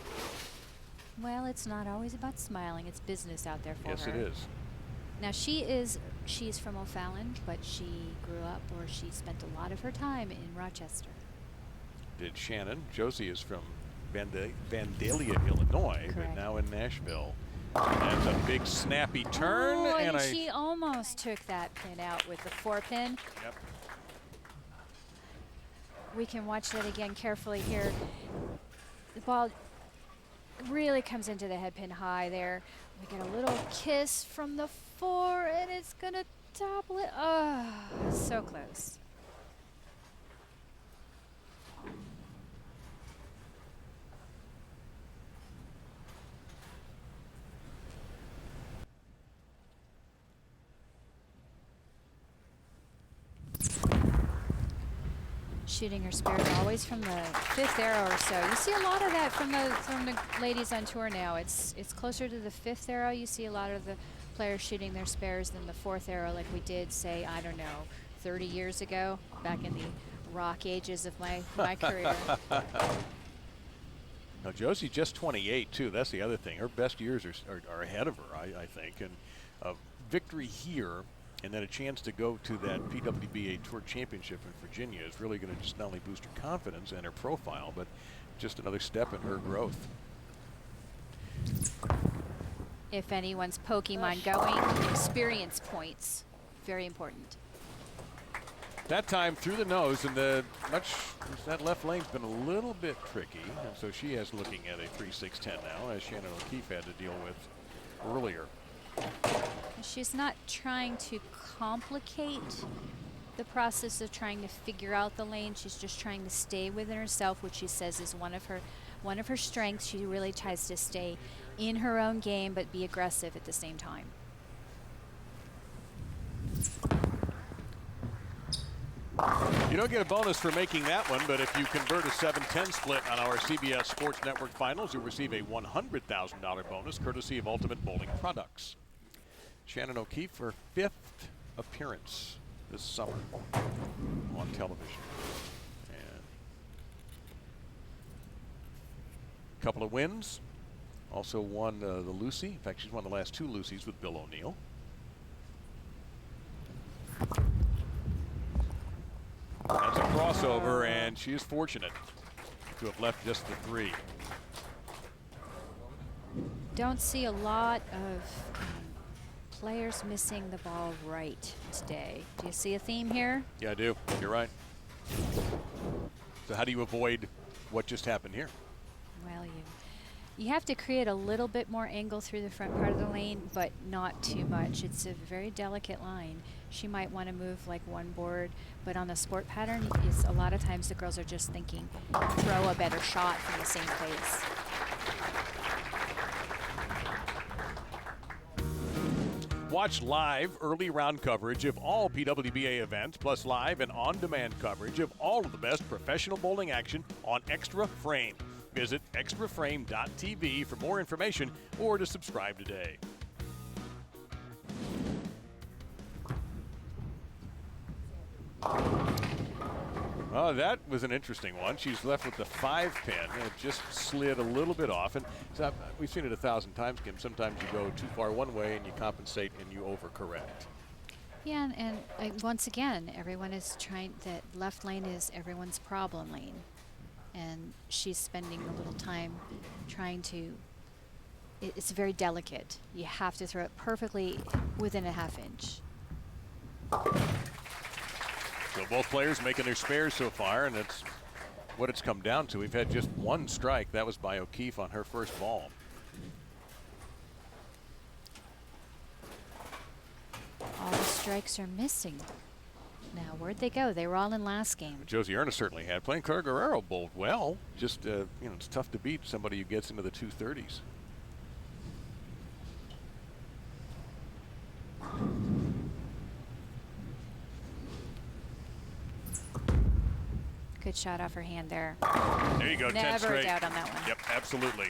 Well, it's not always about smiling. It's business out there for her. Yes, it is. Now she's from O'Fallon, but she grew up, or she spent a lot of her time in Rochester. Did Shannon. Josie is from Vandalia, Illinois, but Correct. now in Nashville. That's a big snappy turn. Oh, and she almost took that pin out with the 4-pin. Yep. We can watch that again carefully here. The ball really comes into the head pin high there. We get a little kiss from the 4, and it's gonna topple it. Oh, so close. Shooting her spares always from the 5th arrow or so. You see a lot of that from the ladies on tour now. It's closer to the 5th arrow. You see a lot of the players shooting their spares than the 4th arrow, like we did, say, I don't know, 30 years ago, back in the rock ages of my career. Now Josie just 28 too. That's the other thing. Her best years are ahead of her, I think. And victory here, and then a chance to go to that PWBA Tour Championship in Virginia is really going to just not only boost her confidence and her profile, but just another step in her growth. If anyone's Pokemon going, experience points. Very important. That time through the nose, and that left lane's been a little bit tricky, and so she is looking at a 3.610 now, as Shannon O'Keefe had to deal with earlier. She's not trying to complicate the process of trying to figure out the lane. She's just trying to stay within herself, which she says is one of her strengths. She really tries to stay in her own game, but be aggressive at the same time. You don't get a bonus for making that one, but if you convert a 7-10 split on our CBS Sports Network finals, you'll receive a $100,000 bonus courtesy of Ultimate Bowling Products. Shannon O'Keefe, her 5th appearance this summer on television. And a couple of wins. Also won the Lucy. In fact, she's won the last 2 Lucys with Bill O'Neill. That's a crossover, and she is fortunate to have left just the 3. Don't see a lot of players missing the ball right today. Do you see a theme here? Yeah, I do. You're right. So how do you avoid what just happened here? Well, you have to create a little bit more angle through the front part of the lane, but not too much. It's a very delicate line. She might want to move like one board, but on the sport pattern, it's a lot of times the girls are just thinking, throw a better shot from the same place. Watch live early round coverage of all PWBA events, plus live and on-demand coverage of all of the best professional bowling action on Extra Frame. Visit extraframe.tv for more information or to subscribe today. Oh, that was an interesting one. She's left with the 5-pin. It just slid a little bit off. And so we've seen it 1,000 times, Kim. Sometimes you go too far one way and you compensate and you overcorrect. Yeah, and once again, everyone is trying, that left lane is everyone's problem lane. And she's spending a little time trying to, it's very delicate. You have to throw it perfectly within a half inch. So both players making their spares so far, and that's what it's come down to. We've had just one strike. That was by O'Keefe on her first ball. All the strikes are missing. Now, where'd they go? They were all in last game. Josie Ernest certainly had. Playing Clara Guerrero bowled well. Just, it's tough to beat somebody who gets into the 230s. Good shot off her hand there. There you go, 10 Never straight. a doubt on that one. Yep, absolutely.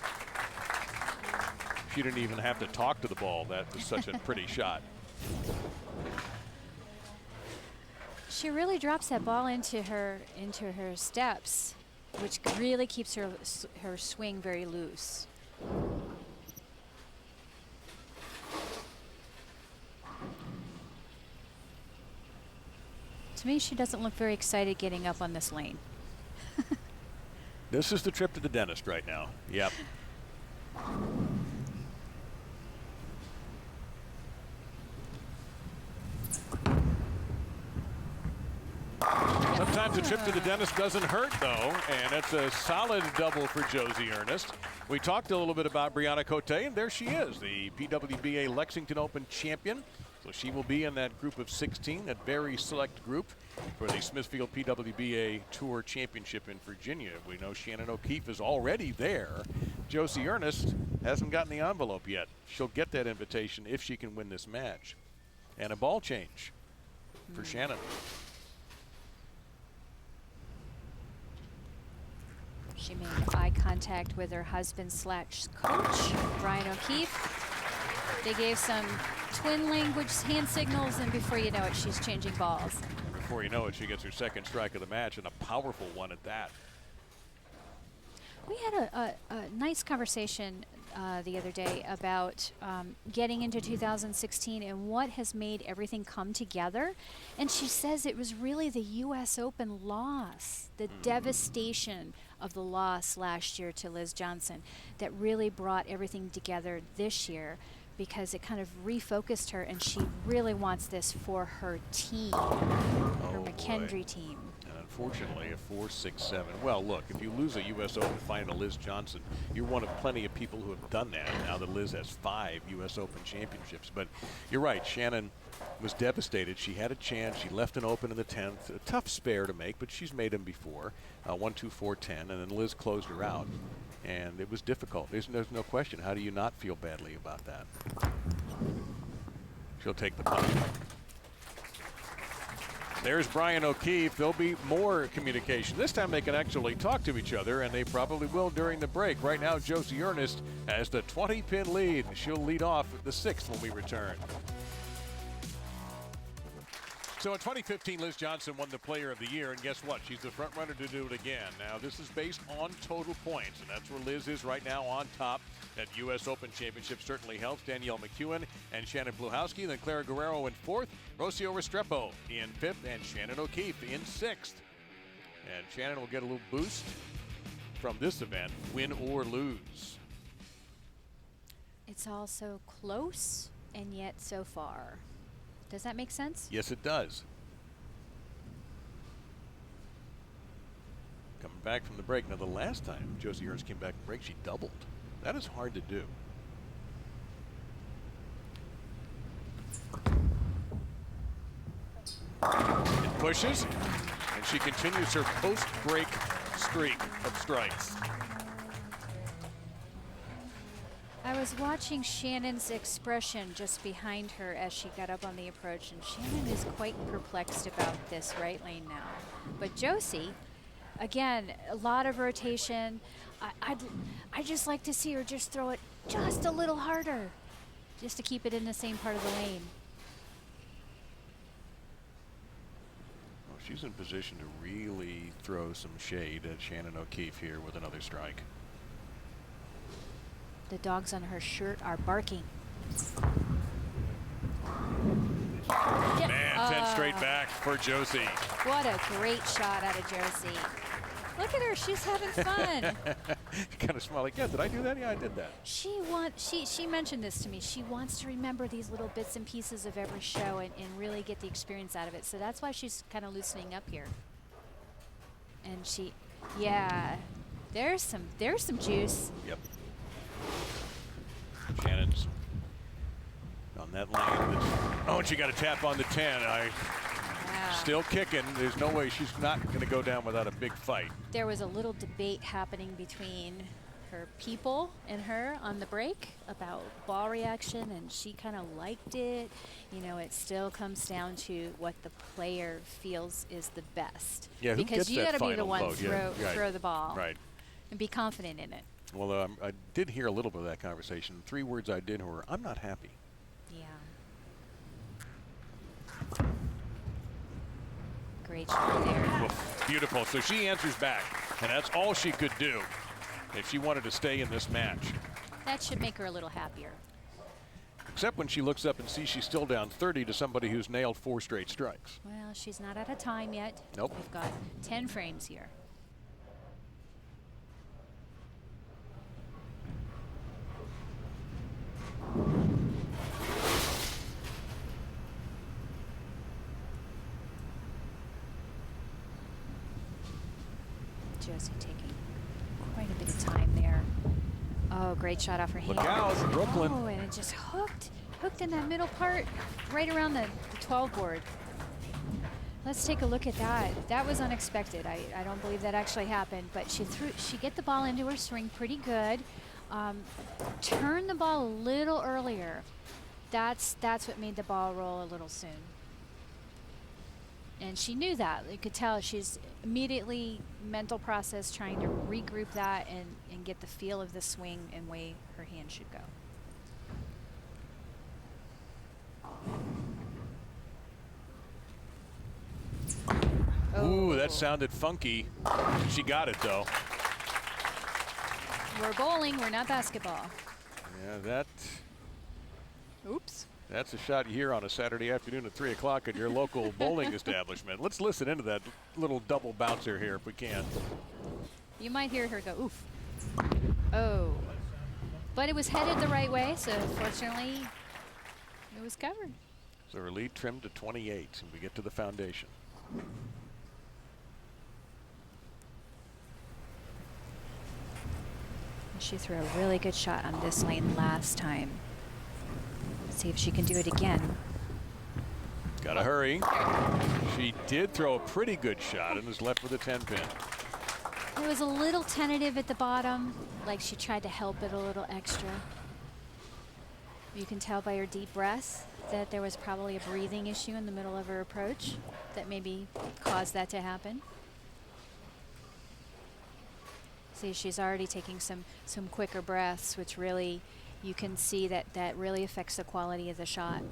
She didn't even have to talk to the ball. That was such a pretty shot. She really drops that ball into her steps, which really keeps her swing very loose. To me, she doesn't look very excited getting up on this lane. This is the trip to the dentist right now. Yep. Sometimes a trip to the dentist doesn't hurt, though, and it's a solid double for Josie Ernest. We talked a little bit about Brianna Cote, and there she is, the PWBA Lexington Open champion. So she will be in that group of 16, that very select group for the Smithfield PWBA Tour Championship in Virginia. We know Shannon O'Keefe is already there. Josie Ernest hasn't gotten the envelope yet. She'll get that invitation if she can win this match. And a ball change for Shannon. She made eye contact with her husband/coach, Brian O'Keefe. They gave some twin language hand signals, and before you know it, she's changing balls. Before you know it, she gets her second strike of the match, and a powerful one at that. We had a nice conversation the other day about getting into 2016 and what has made everything come together. And she says it was really the U.S. Open loss, the devastation of the loss last year to Liz Johnson, that really brought everything together this year, because it kind of refocused her, and she really wants this for her team, her McKendree team. And unfortunately, a 4-6-7. Well, look, if you lose a U.S. Open final to Liz Johnson, you're one of plenty of people who have done that now that Liz has 5 U.S. Open championships. But you're right, Shannon was devastated. She had a chance. She left an open in the 10th. A tough spare to make, but she's made them before. 1-2-4-10, and then Liz closed her out. And it was difficult. There's no question. How do you not feel badly about that? She'll take the punt. There's Brian O'Keefe. There'll be more communication. This time they can actually talk to each other, and they probably will during the break. Right now, Josie Ernest has the 20-pin lead. She'll lead off at the 6th when we return. So in 2015, Liz Johnson won the Player of the Year, and guess what? She's the front runner to do it again. Now, this is based on total points, and that's where Liz is right now on top. That U.S. Open Championship certainly helps. Danielle McEwen and Shannon Pluhowski, then Clara Guerrero in 4th, Rocio Restrepo in 5th, and Shannon O'Keefe in 6th. And Shannon will get a little boost from this event, win or lose. It's all so close and yet so far. Does that make sense? Yes, it does. Coming back from the break. Now, the last time Josie Ernst came back from break, she doubled. That is hard to do. It pushes, and she continues her post-break streak of strikes. I was watching Shannon's expression just behind her as she got up on the approach, and Shannon is quite perplexed about this right lane now. But Josie, again, a lot of rotation, I'd just like to see her just throw it just a little harder, just to keep it in the same part of the lane. Well, she's in position to really throw some shade at Shannon O'Keefe here with another strike. The dogs on her shirt are barking. Man, 10 straight back for Josie. What a great shot out of Josie. Look at her, she's having fun. Kind of smile like, yeah, did I do that? Yeah, I did that. She mentioned this to me. She wants to remember these little bits and pieces of every show and really get the experience out of it. So that's why she's kind of loosening up here. And there's some juice. Yep. Shannon's on that lane. Oh, and she got a tap on the 10. Still kicking. There's no way she's not going to go down without a big fight. There was a little debate happening between her people and her on the break about ball reaction, and she kind of liked it. You know, it still comes down to what the player feels is the best. Yeah, who because gets you that got to be the final one vote? Yeah, right. throw the ball, Right. and be confident in it. Well, I did hear a little bit of that conversation. 3 words I did were, I'm not happy. Yeah. Great shot there. Well, beautiful. So she answers back, and that's all she could do if she wanted to stay in this match. That should make her a little happier. Except when she looks up and sees she's still down 30 to somebody who's nailed 4 straight strikes. Well, she's not out of time yet. Nope. We've got 10 frames here. Josie taking quite a bit of time there. Oh, great shot off her hand. Look out, Brooklyn. Oh, and it just hooked in that middle part, right around the 12 board. Let's take a look at that. That was unexpected. I don't believe that actually happened, but she get the ball into her swing pretty good. Turn the ball a little earlier. That's what made the ball roll a little soon. And she knew that. You could tell she's immediately mental process trying to regroup that and get the feel of the swing and way her hand should go. Ooh, that sounded funky. She got it, though. We're bowling, we're not basketball. Yeah, Oops. that's a shot you hear on a Saturday afternoon at 3 o'clock at your local bowling establishment. Let's listen into that little double bouncer here if we can. You might hear her go, oof. Oh. But it was headed the right way, so fortunately it was covered. So her lead trimmed to 28, and we get to the foundation. She threw a really good shot on this lane last time. Let's see if she can do it again. Gotta hurry. She did throw a pretty good shot and is left with a 10-pin. It was a little tentative at the bottom, like she tried to help it a little extra. You can tell by her deep breaths that there was probably a breathing issue in the middle of her approach that maybe caused that to happen. See, she's already taking some quicker breaths, which really, you can see that really affects the quality of the shot.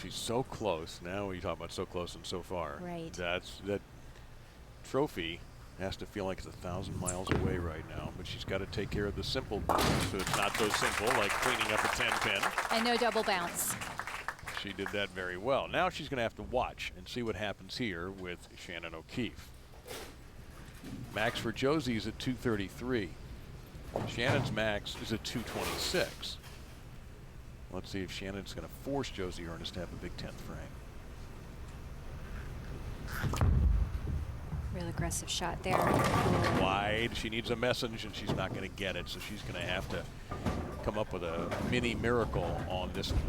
She's so close. Now we talk about so close and so far. Right. That trophy has to feel like it's 1,000 miles away right now, but she's got to take care of the simple business, so it's not so simple like cleaning up a 10-pin. And no double bounce. She did that very well. Now she's going to have to watch and see what happens here with Shannon O'Keefe. Max for Josie is at 233. Shannon's max is at 226. Let's see if Shannon's going to force Josie Ernest to have a big 10th frame. Real aggressive shot there. Wide. She needs a message, and she's not going to get it, so she's going to have to come up with a mini miracle on this one.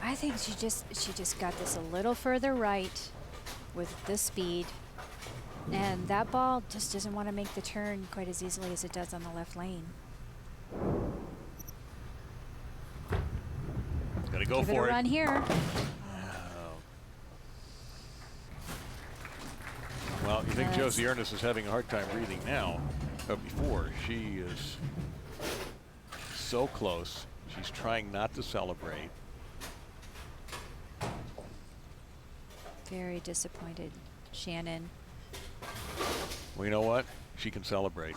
I think she just got this a little further right with the speed, and that ball just doesn't want to make the turn quite as easily as it does on the left lane. Gotta go Give it for a it. run here. Josie Ernest is having a hard time breathing now, but before, she is so close. She's trying not to celebrate. Very disappointed, Shannon. Well, you know what? She can celebrate.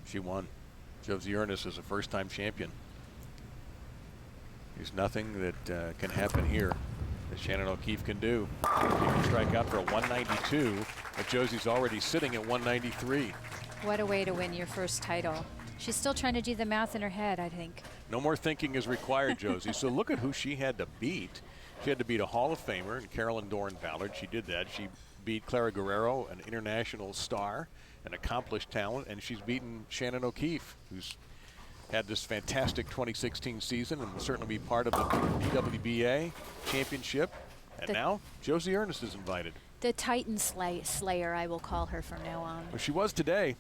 She won. Josie Ernest is a first-time champion. There's nothing that can happen here that Shannon O'Keefe can do. She can strike out for a 192, but Josie's already sitting at 193. What a way to win your first title. She's still trying to do the math in her head, I think. No more thinking is required, Josie. So look at who she had to beat. She had to beat a Hall of Famer and Carolyn Doran Ballard. She did that. She beat Clara Guerrero, an international star, an accomplished talent, and she's beaten Shannon O'Keefe, who's had this fantastic 2016 season and will certainly be part of the PWBA championship. And now Josie Ernest is invited. The Titan Slayer, I will call her from now on. Well, she was today.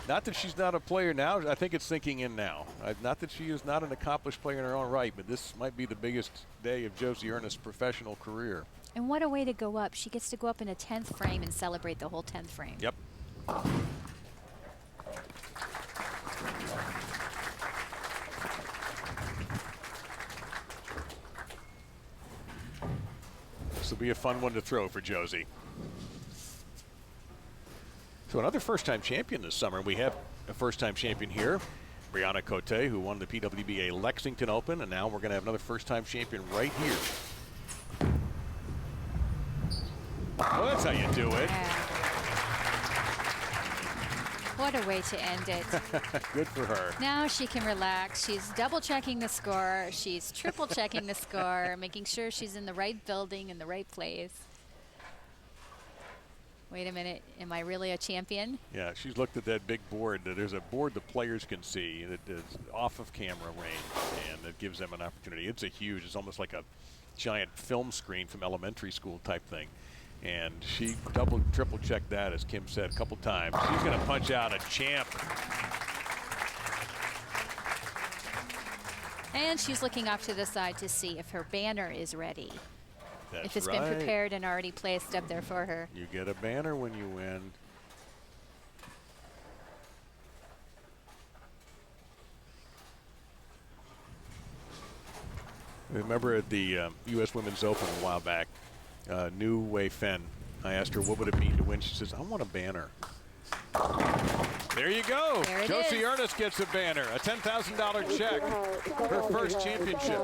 Not that she's not a player now. I think it's sinking in now. Not that she is not an accomplished player in her own right, but this might be the biggest day of Josie Ernest's professional career. And what a way to go up. She gets to go up in a 10th frame and celebrate the whole 10th frame. Yep. This will be a fun one to throw for Josie. So another first-time champion this summer. We have a first-time champion here, Brianna Cote, who won the PWBA Lexington Open, and now we're going to have another first-time champion right here. Well, that's how you do it. Yeah. What a way to end it. Good for her. Now she can relax. She's double-checking the score. She's triple-checking the score, making sure she's in the right building, in the right place. Wait a minute, am I really a champion? Yeah, she's looked at that big board. There's a board the players can see that is off of camera range, and it gives them an opportunity. It's it's almost like a giant film screen from elementary school type thing. And she triple checked that, as Kim said, a couple times. She's going to punch out a champ. And she's looking off to the side to see if her banner is ready. That's if it's right. been prepared and already placed up there for her. You get a banner when you win. Remember at the U.S. Women's Open a while back, New Wei Fen, I asked her what would it mean to win. She says, I want a banner. There you go. There it Josie is. Ernest gets a banner, a $10,000 check, her first championship.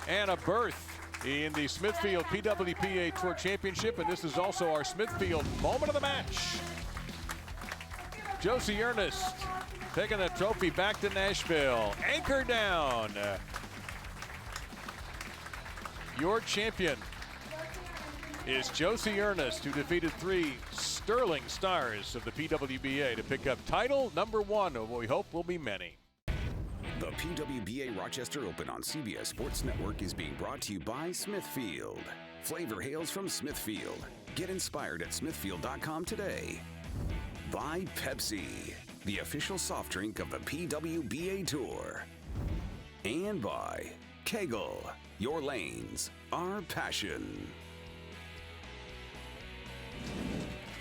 And a berth in the Smithfield PWBA Tour Championship, and this is also our Smithfield moment of the match. Josie Ernest taking the trophy back to Nashville. Anchor down. Your champion is Josie Ernest, who defeated 3 sterling stars of the PWBA to pick up title number 1 of what we hope will be many. The PWBA Rochester Open on CBS Sports Network is being brought to you by Smithfield. Flavor hails from Smithfield. Get inspired at smithfield.com today. By Pepsi, the official soft drink of the PWBA Tour. And by Kegel, your lanes, our passion.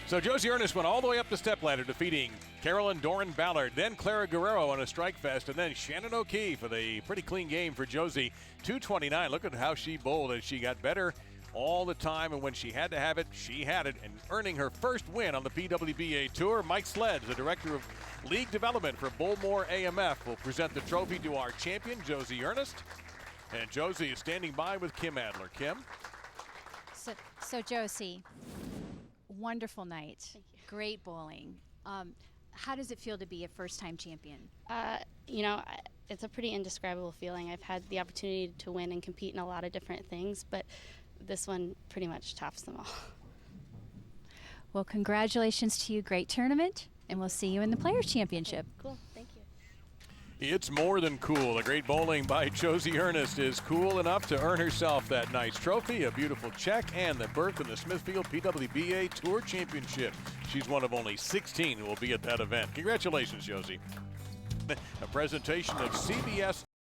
So Josie Ernest went all the way up the stepladder, defeating Carolyn Doran Ballard, then Clara Guerrero on a strike fest, and then Shannon O'Keefe with a pretty clean game for Josie. 229. Look at how she bowled as she got better all the time, and when she had to have it, she had it, and earning her first win on the PWBA Tour. Mike Sledge, the Director of League Development for Bullmore AMF, will present the trophy to our champion, Josie Ernest. And Josie is standing by with Kim Adler. Kim? So Josie, wonderful night. Great bowling. How does it feel to be a first-time champion? You know, it's a pretty indescribable feeling. I've had the opportunity to win and compete in a lot of different things, but this one pretty much tops them all. Well, congratulations to you. Great tournament, and we'll see you in the Players' Championship. Cool, thank you. It's more than cool. The great bowling by Josie Ernest is cool enough to earn herself that nice trophy, a beautiful check, and the berth in the Smithfield PWBA Tour Championship. She's one of only 16 who will be at that event. Congratulations, Josie. A presentation of CBS